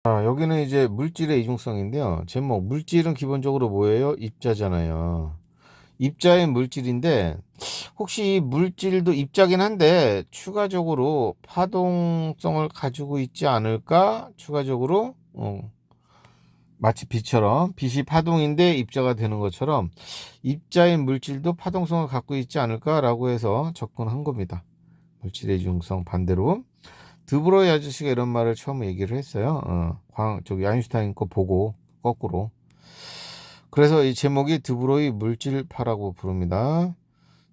여기는 이제 물질의 이중성인데요. 제목, 물질은 기본적으로 뭐예요? 입자잖아요. 입자의 물질인데, 혹시 이 물질도 입자긴 한데, 추가적으로 파동성을 가지고 있지 않을까? 추가적으로, 마치 빛처럼, 빛이 파동인데 입자가 되는 것처럼, 입자인 물질도 파동성을 갖고 있지 않을까라고 해서 접근한 겁니다. 물질의 이중성 반대로. 드브로이 아저씨가 이런 말을 처음 얘기를 했어요. 저기 아인슈타인 거 보고 거꾸로. 그래서 이 제목이 드브로이 물질파라고 부릅니다.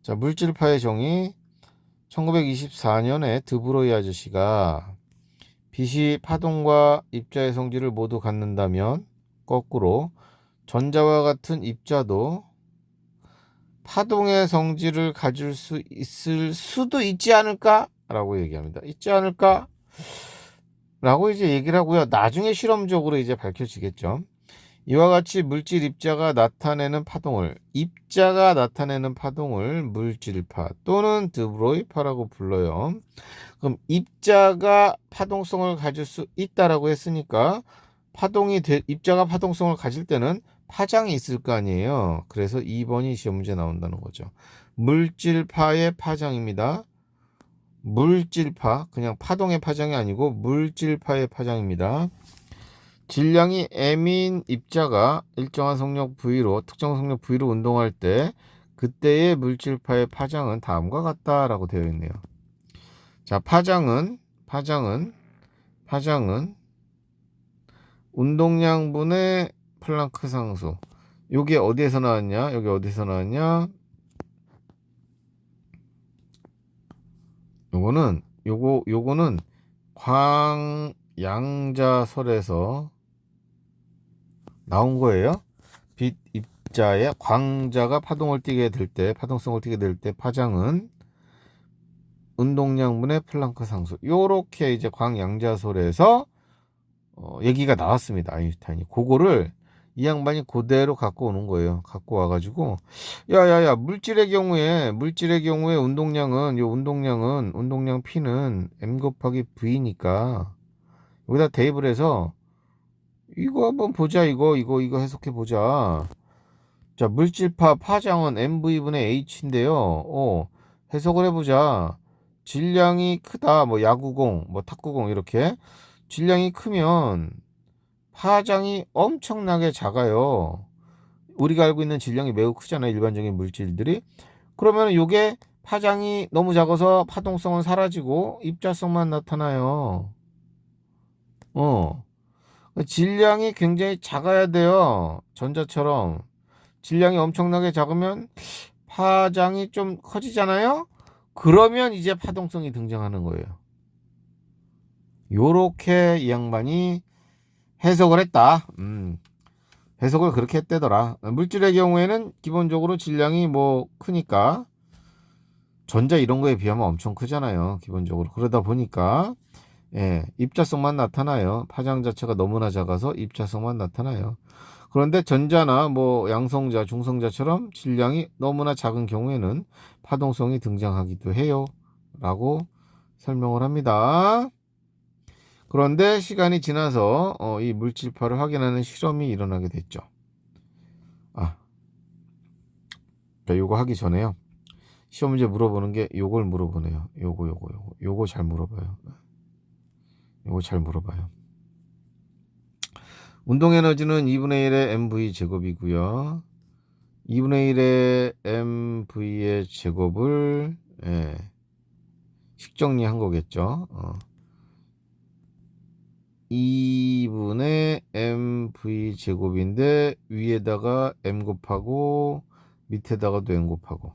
자, 물질파의 정의. 1924년에 드브로이 아저씨가 빛이 파동과 입자의 성질을 모두 갖는다면 거꾸로 전자와 같은 입자도 파동의 성질을 가질 수 있을 수도 있지 않을까? 라고 얘기합니다. 있지 않을까? 라고 이제 얘기를 하고요. 나중에 실험적으로 이제 밝혀지겠죠. 이와 같이 물질 입자가 나타내는 파동을 물질파 또는 드브로이파라고 불러요. 그럼 입자가 파동성을 가질 수 있다라고 했으니까 입자가 파동성을 가질 때는 파장이 있을 거 아니에요. 그래서 2번이 시험 문제 나온다는 거죠. 물질파의 파장입니다. 물질파, 그냥 파동의 파장이 아니고 물질파의 파장입니다. 질량이 m인 입자가 일정한 속력 V로 특정 속력 V로 운동할 때 그때의 물질파의 파장은 다음과 같다라고 되어 있네요. 자, 파장은 운동량분의 플랑크 상수. 요게 어디에서 나왔냐? 여기 어디서 나왔냐? 요거는 광양자설에서 나온 거예요. 빛 입자의 광자가 파동성을 띠게 될 때 파장은 운동량분의 플랑크 상수. 요렇게 이제 광양자설에서 얘기가 나왔습니다. 아인슈타인이 그거를 이 양반이 그대로 갖고 오는 거예요. 갖고 와가지고 야야야, 물질의 경우에 운동량 P는 m 곱하기 v니까 여기다 대입을 해서 이거 한번 보자. 이거 해석해 보자. 자, 물질파 파장은 mv분의 h인데요. 해석을 해보자. 질량이 크다. 뭐 야구공, 뭐 탁구공 이렇게 질량이 크면 파장이 엄청나게 작아요. 우리가 알고 있는 질량이 매우 크잖아요. 일반적인 물질들이. 그러면 이게 파장이 너무 작아서 파동성은 사라지고 입자성만 나타나요. 질량이 굉장히 작아야 돼요. 전자처럼. 질량이 엄청나게 작으면 파장이 좀 커지잖아요. 그러면 이제 파동성이 등장하는 거예요. 요렇게 이 양반이 해석을 했다. 해석을 그렇게 했대더라. 물질의 경우에는 기본적으로 질량이 뭐 크니까 전자 이런 거에 비하면 엄청 크잖아요. 기본적으로. 그러다 보니까 입자성만 나타나요. 파장 자체가 너무나 작아서 입자성만 나타나요. 그런데 전자나 뭐 양성자, 중성자처럼 질량이 너무나 작은 경우에는 파동성이 등장하기도 해요. 라고 설명을 합니다. 그런데 시간이 지나서 이 물질파를 확인하는 실험이 일어나게 됐죠. 요거 하기 전에요. 시험 문제 물어보는 게 요걸 물어보네요. 요거 잘 물어봐요. 요거 잘 물어봐요. 운동 에너지는 2분의 1의 mv 제곱이고요. 2분의 1의 mv의 제곱을 식정리한 거겠죠. 2분의 mv 제곱인데 위에다가 m 곱하고 밑에다가도 m 곱하고,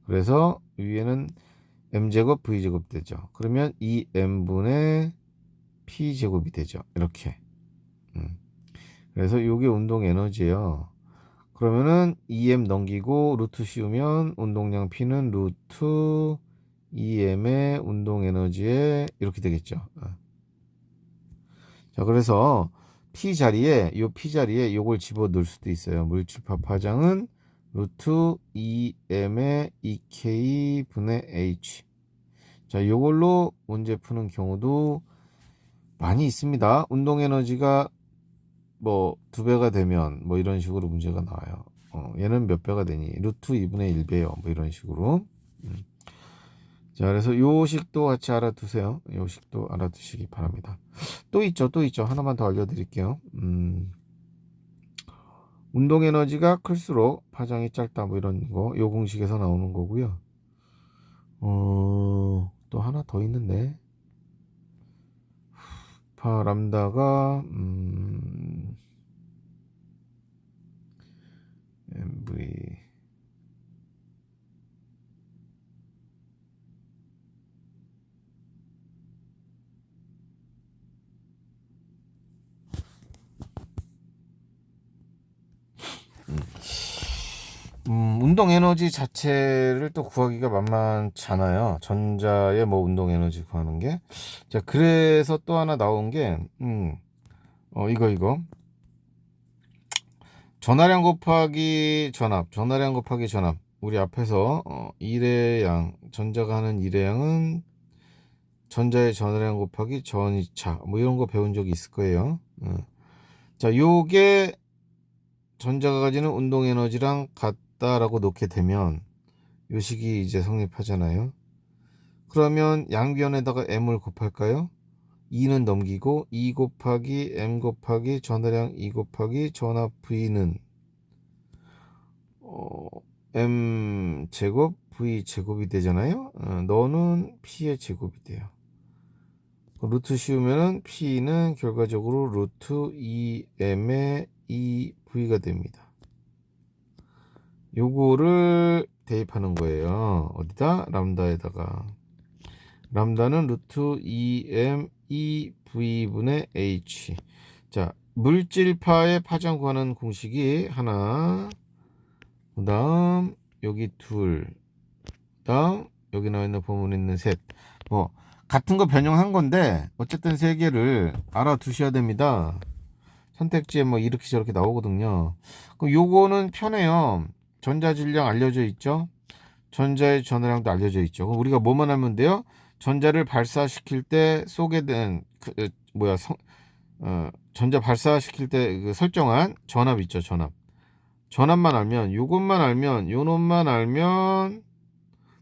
그래서 위에는 m제곱 v제곱 되죠. 그러면 2m분의 p제곱이 되죠. 이렇게. 그래서 이게 운동 에너지예요. 그러면은 2m 넘기고 루트 씌우면 운동량 P는 루트 2m의 운동 에너지에 이렇게 되겠죠. 자, 그래서 P 자리에 요걸 집어 넣을 수도 있어요. 물질파 파장은 루트 2m의 2k 분의 h. 자, 요걸로 문제 푸는 경우도 많이 있습니다. 운동 에너지가 뭐 2배가 되면 뭐 이런 식으로 문제가 나와요. 얘는 몇 배가 되니? 루트 2분의 1배요. 뭐 이런 식으로. 자, 그래서 요식도 같이 알아두세요. 요식도 알아두시기 바랍니다. 또 있죠. 하나만 더 알려드릴게요. 운동 에너지가 클수록 파장이 짧다. 뭐 이런 거. 요 공식에서 나오는 거고요. 또 하나 더 있는데. 파 람다가 MV 운동 에너지 자체를 또 구하기가 만만찮아요. 전자의 뭐 운동 에너지 구하는 게. 자, 그래서 또 하나 나온 게, 이거. 전하량 곱하기 전압. 우리 앞에서, 일의 양, 전자가 하는 일의 양은 전자의 전하량 곱하기 전이차. 뭐 이런 거 배운 적이 있을 거예요. 자, 요게 전자가 가지는 운동 에너지랑 같다라고 놓게 되면 요식이 이제 성립하잖아요. 그러면 양변에다가 m을 곱할까요? 2는 넘기고 2 곱하기 m 곱하기 전하량 2 곱하기 전압 v는 m 제곱 v 제곱이 되잖아요. 너는 p의 제곱이 돼요. 루트 씌우면은 p는 결과적으로 루트 2m의 2v가 됩니다. 요거를 대입하는 거예요. 어디다? 람다에다가. 람다는 루트 2m 2v분의 h. 자, 물질파의 파장 구하는 공식이 하나, 그 다음 여기 둘, 그 다음 여기 나와 있는 보문에 있는 셋. 뭐 같은 거 변형한 건데 어쨌든 세 개를 알아두셔야 됩니다. 선택지에 뭐 이렇게 저렇게 나오거든요. 그럼 요거는 편해요. 전자 질량 알려져 있죠. 전자의 전하량도 알려져 있죠. 그럼 우리가 뭐만 하면 돼요? 전자를 발사시킬 때 소개된 전자 발사시킬 때 그 설정한 전압 있죠. 전압만 알면, 요것만 알면, 요 놈만 알면,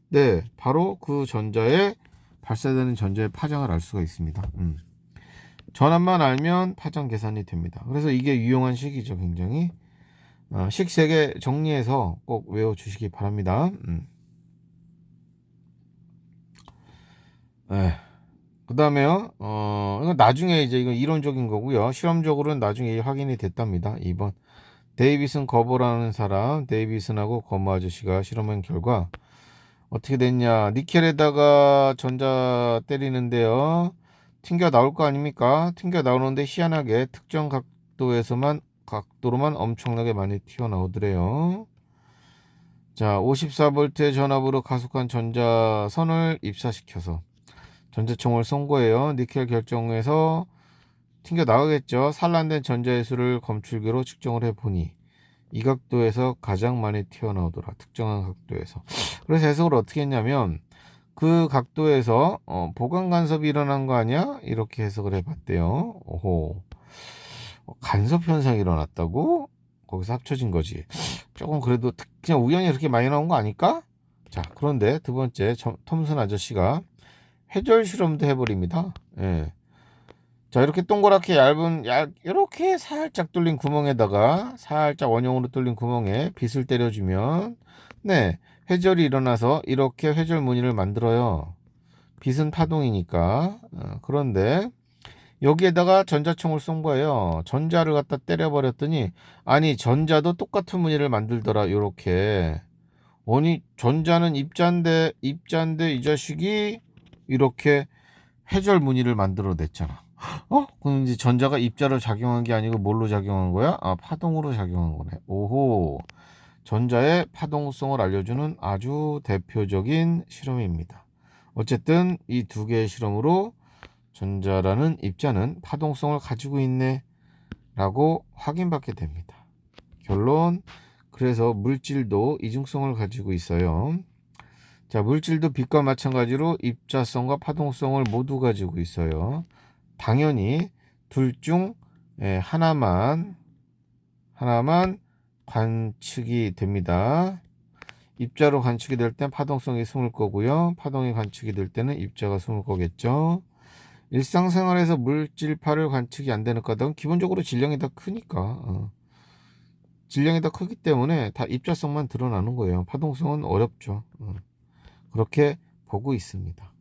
네, 바로 그 전자에 발사되는 전자의 파장을 알 수가 있습니다. 전압만 알면 파장 계산이 됩니다. 그래서 이게 유용한 식이죠. 굉장히. 식 3개 정리해서 꼭 외워주시기 바랍니다. 그 다음에요, 이거 나중에 이제 이거 이론적인 거고요. 실험적으로는 나중에 확인이 됐답니다. 2번. 데이비슨 거버라는 사람, 데이비슨하고 거머 아저씨가 실험한 결과, 어떻게 됐냐. 니켈에다가 전자 때리는데요. 튕겨 나올 거 아닙니까? 튕겨 나오는데 희한하게 특정 각도로만 엄청나게 많이 튀어나오더래요. 자, 54V의 전압으로 가속한 전자선을 입사시켜서 전자총을 쏜 거예요. 니켈 결정에서 튕겨 나가겠죠. 산란된 전자의 수를 검출기로 측정을 해보니 이 각도에서 가장 많이 튀어나오더라. 특정한 각도에서. 그래서 해석을 어떻게 했냐면 그 각도에서 보강 간섭이 일어난 거 아니야? 이렇게 해석을 해봤대요. 오호. 간섭 현상이 일어났다고? 거기서 합쳐진 거지. 조금 그래도 그냥 우연히 그렇게 많이 나온 거 아닐까? 자, 그런데 두 번째 톰슨 아저씨가 회절 실험도 해버립니다. 예. 자, 이렇게 동그랗게 이렇게 살짝 뚫린 구멍에다가 살짝 원형으로 뚫린 구멍에 빗을 때려주면, 네, 회절이 일어나서 이렇게 회절 무늬를 만들어요. 빗은 파동이니까. 그런데 여기에다가 전자총을 쏜 거예요. 전자를 갖다 때려버렸더니, 아니, 전자도 똑같은 무늬를 만들더라. 요렇게. 아니, 전자는 입자인데 이 자식이 이렇게 회절 무늬를 만들어냈잖아. 그럼 이제 전자가 입자로 작용한 게 아니고 뭘로 작용한 거야? 파동으로 작용한 거네. 오호. 전자의 파동성을 알려주는 아주 대표적인 실험입니다. 어쨌든 이 두 개의 실험으로 전자라는 입자는 파동성을 가지고 있네 라고 확인받게 됩니다. 결론, 그래서 물질도 이중성을 가지고 있어요. 자, 물질도 빛과 마찬가지로 입자성과 파동성을 모두 가지고 있어요. 당연히 둘 중 하나만 관측이 됩니다. 입자로 관측이 될 땐 파동성이 숨을 거고요. 파동이 관측이 될 때는 입자가 숨을 거겠죠. 일상생활에서 물질파를 관측이 안 되는 까닭은 기본적으로 질량이 더 크니까 질량이 더 크기 때문에 다 입자성만 드러나는 거예요. 파동성은 어렵죠. 그렇게 보고 있습니다.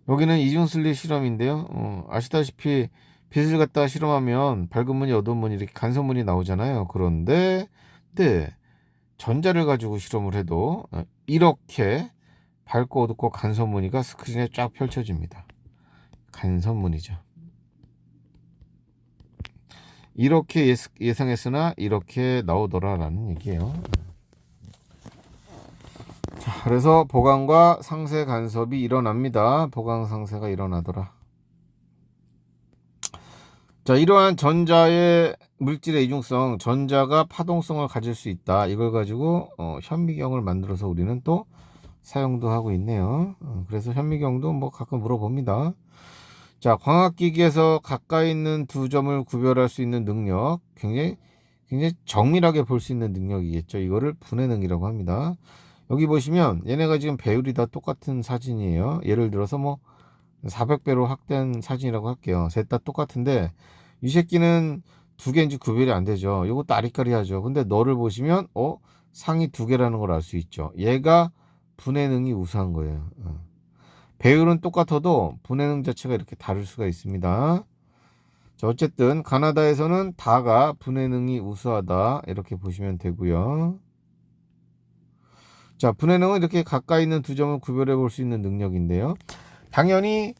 여기는 이중슬릿 실험인데요. 아시다시피 빛을 갖다가 실험하면 밝은 무늬, 어두운 무늬 이렇게 간섭무늬 나오잖아요. 그런데 전자를 가지고 실험을 해도 이렇게 밝고 어둡고 간섭무늬가 스크린에 쫙 펼쳐집니다. 간섭무늬죠. 이렇게 예상했으나 이렇게 나오더라라는 얘기예요. 자, 그래서 보강과 상쇄 간섭이 일어납니다. 보강 상쇄가 일어나더라. 자, 이러한 전자의 물질의 이중성, 전자가 파동성을 가질 수 있다. 이걸 가지고 현미경을 만들어서 우리는 또 사용도 하고 있네요. 그래서 현미경도 뭐 가끔 물어봅니다. 자, 광학기기에서 가까이 있는 두 점을 구별할 수 있는 능력, 굉장히 정밀하게 볼 수 있는 능력이겠죠. 이거를 분해능이라고 합니다. 여기 보시면 얘네가 지금 배율이 다 똑같은 사진이에요. 예를 들어서 뭐 400배로 확대한 사진이라고 할게요. 셋 다 똑같은데 이 새끼는 두 개인지 구별이 안 되죠. 이것도 아리까리하죠. 근데 너를 보시면 상이 두 개라는 걸 알 수 있죠. 얘가 분해능이 우수한 거예요. 배율은 똑같아도 분해능 자체가 이렇게 다를 수가 있습니다. 자, 어쨌든 가나다에서는 다가 분해능이 우수하다 이렇게 보시면 되고요. 자, 분해능은 이렇게 가까이 있는 두 점을 구별해 볼 수 있는 능력인데요. 당연히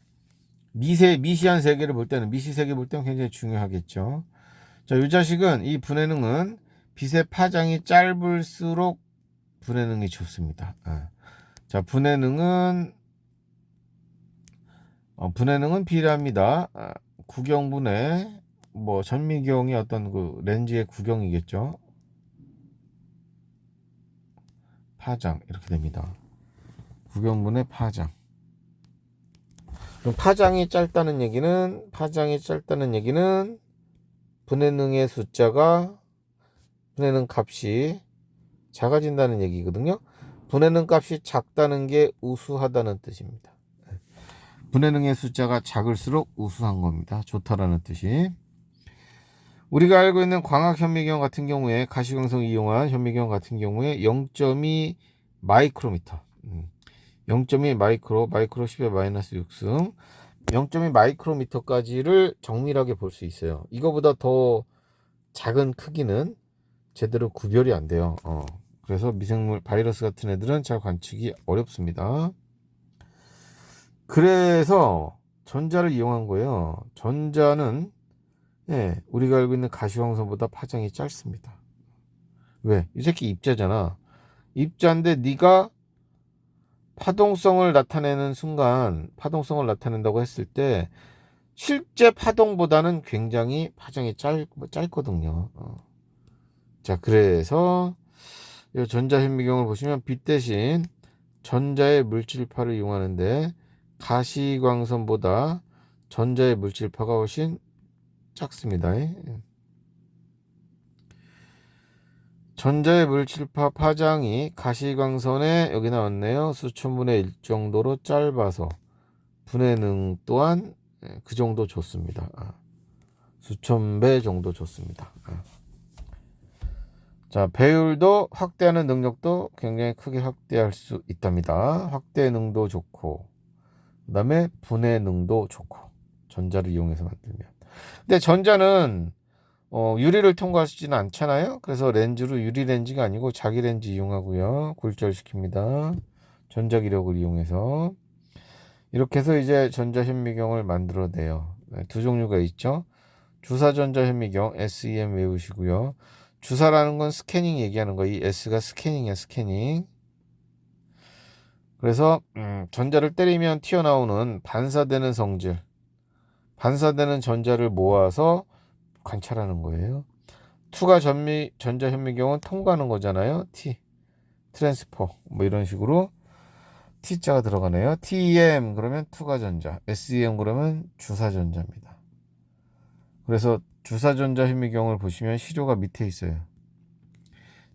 미시한 세계를 볼 때는, 미시 세계 볼 때는 굉장히 중요하겠죠. 자, 이 자식은, 이 분해능은 빛의 파장이 짧을수록 분해능이 좋습니다. 자, 분해능은 비례합니다. 구경분해, 뭐 전미경이 어떤 그 렌즈의 구경이겠죠. 파장 이렇게 됩니다. 구경분해 파장. 그럼 파장이 짧다는 얘기는 분해능의 분해능 값이 작아진다는 얘기거든요. 분해능 값이 작다는 게 우수하다는 뜻입니다. 분해능의 숫자가 작을수록 우수한 겁니다. 좋다라는 뜻이. 우리가 알고 있는 광학 현미경 같은 경우에, 가시광선을 이용한 현미경 같은 경우에 0.2 마이크로미터, 0.2 마이크로 10의 마이너스 6승, 0.2 마이크로미터까지를 정밀하게 볼 수 있어요. 이거보다 더 작은 크기는 제대로 구별이 안 돼요. 그래서 미생물, 바이러스 같은 애들은 잘 관측이 어렵습니다. 그래서 전자를 이용한 거예요. 전자는 우리가 알고 있는 가시광선보다 파장이 짧습니다. 왜? 이 새끼 입자잖아. 입자인데 네가 파동성을 나타내는 순간, 파동성을 나타낸다고 했을 때 실제 파동보다는 굉장히 파장이 짧거든요. 자, 그래서 이 전자현미경을 보시면 빛 대신 전자의 물질파를 이용하는데 가시광선보다 전자의 물질파가 훨씬 작습니다. 전자의 물질파 파장이 가시광선에 여기 나왔네요. 수천분의 1 정도로 짧아서 분해능 또한 그 정도 좋습니다. 수천 배 정도 좋습니다. 자, 배율도 확대하는 능력도 굉장히 크게 확대할 수 있답니다. 확대능도 좋고, 그 다음에 분해능도 좋고, 전자를 이용해서 만들면. 근데 전자는 유리를 통과하지는 않잖아요. 그래서 렌즈로 유리 렌즈가 아니고 자기 렌즈 이용하고요. 굴절시킵니다. 전자기력을 이용해서. 이렇게 해서 이제 전자현미경을 만들어내요. 두 종류가 있죠. 주사전자현미경, SEM 외우시고요. 주사라는 건 스캐닝 얘기하는 거. 이 S가 스캐닝이야, 스캐닝. 그래서 전자를 때리면 튀어나오는 반사되는 성질, 반사되는 전자를 모아서 관찰하는 거예요. 투가 전자현미경은 통과하는 거잖아요. T, 트랜스퍼, 뭐 이런 식으로 T자가 들어가네요. TEM 그러면 투가전자, SEM 그러면 주사전자입니다. 그래서 주사전자 현미경을 보시면 시료가 밑에 있어요.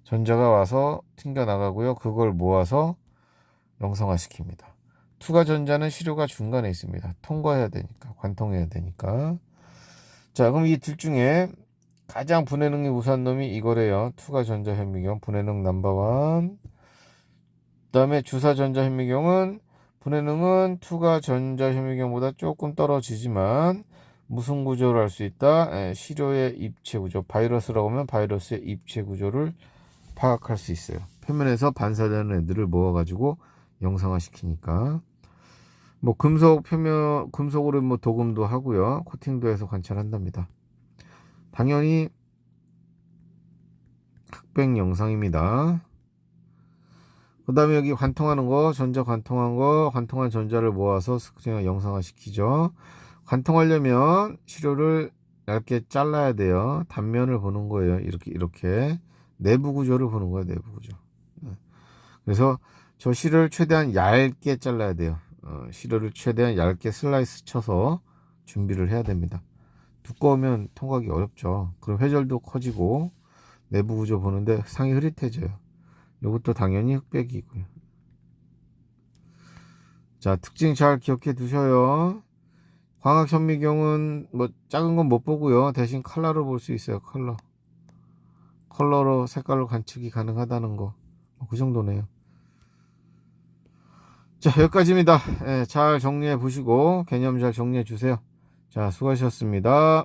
전자가 와서 튕겨 나가고요. 그걸 모아서 영성화 시킵니다. 투가전자는 시료가 중간에 있습니다. 통과해야 되니까, 관통해야 되니까. 자, 그럼 이 둘 중에 가장 분해 능력이 우수한 놈이 이거래요. 투가전자 현미경 분해 능 넘버원. 그다음에 주사전자 현미경은 분해 능은 투가전자 현미경보다 조금 떨어지지만 무슨 구조를 알 수 있다? 시료의 입체 구조, 바이러스라고 하면 바이러스의 입체 구조를 파악할 수 있어요. 표면에서 반사되는 애들을 모아가지고 영상화 시키니까. 뭐 금속 표면, 금속으로 뭐 도금도 하고요, 코팅도 해서 관찰한답니다. 당연히 흑백 영상입니다. 그 다음에 여기 관통하는 거, 전자 관통한 거, 관통한 전자를 모아서 스크린에 영상화 시키죠. 관통하려면 시료를 얇게 잘라야 돼요. 단면을 보는 거예요. 이렇게 내부 구조를 보는 거예요. 내부 구조. 그래서 저 시료를 최대한 얇게 잘라야 돼요. 시료를 최대한 얇게 슬라이스 쳐서 준비를 해야 됩니다. 두꺼우면 통과하기 어렵죠. 그럼 회절도 커지고 내부 구조 보는데 상이 흐릿해져요. 이것도 당연히 흑백이고요. 자, 특징 잘 기억해 두셔요. 광학 현미경은 뭐 작은 건 못 보고요. 대신 컬러로 볼 수 있어요. 컬러로 색깔로 관측이 가능하다는 거. 그 정도네요. 자, 여기까지입니다. 잘 정리해 보시고 개념 잘 정리해 주세요. 자, 수고하셨습니다.